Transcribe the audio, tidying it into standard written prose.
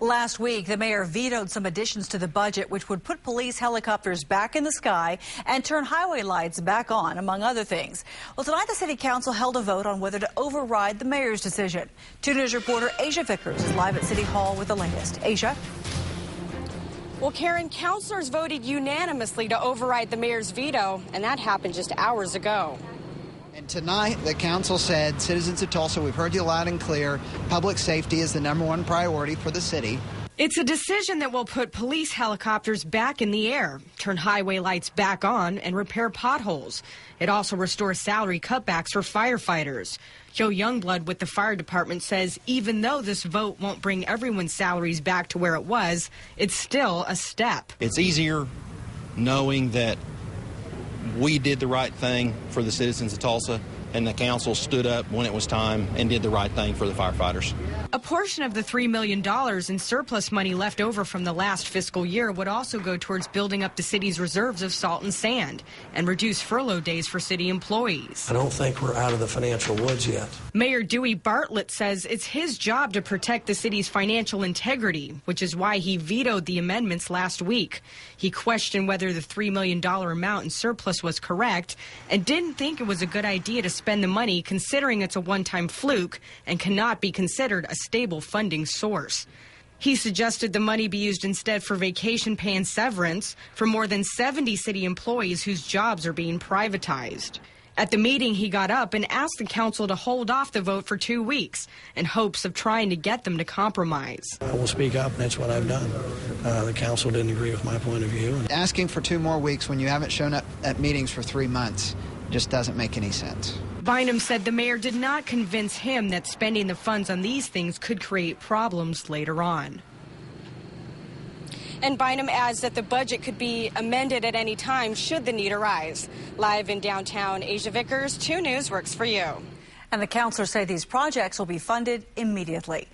Last week, the mayor vetoed some additions to the budget, which would put police helicopters back in the sky and turn highway lights back on, among other things. Well, tonight the city council held a vote on whether to override the mayor's decision. 2 News reporter Asia Vickers is live at City Hall with the latest. Asia? Well, Karen, councilors voted unanimously to override the mayor's veto, and that happened just hours ago. And tonight, the council said, citizens of Tulsa, we've heard you loud and clear. Public safety is the #1 priority for the city. It's a decision that will put police helicopters back in the air, turn highway lights back on, and repair potholes. It also restores salary cutbacks for firefighters. Joe Youngblood with the fire department says even though this vote won't bring everyone's salaries back to where it was, it's still a step. It's easier knowing that we did the right thing for the citizens of Tulsa, and the council stood up when it was time and did the right thing for the firefighters. A portion of the $3 million in surplus money left over from the last fiscal year would also go towards building up the city's reserves of salt and sand and reduce furlough days for city employees. I don't think we're out of the financial woods yet. Mayor Dewey Bartlett says it's his job to protect the city's financial integrity, which is why he vetoed the amendments last week. He questioned whether the $3 million amount in surplus was correct and didn't think it was a good idea to spend the money considering it's a one-time fluke and cannot be considered a stable funding source. He suggested the money be used instead for vacation pay and severance for more than 70 city employees whose jobs are being privatized. At the meeting, he got up and asked the council to hold off the vote for 2 weeks in hopes of trying to get them to compromise. I will speak up, and that's what I've done. The council didn't agree with my point of view. Asking for 2 more weeks when you haven't shown up at meetings for 3 months just doesn't make any sense. Bynum said the mayor did not convince him that spending the funds on these things could create problems later on. And Bynum adds that the budget could be amended at any time should the need arise. Live in downtown, Asia Vickers, 2 News works for you. And the councilors say these projects will be funded immediately.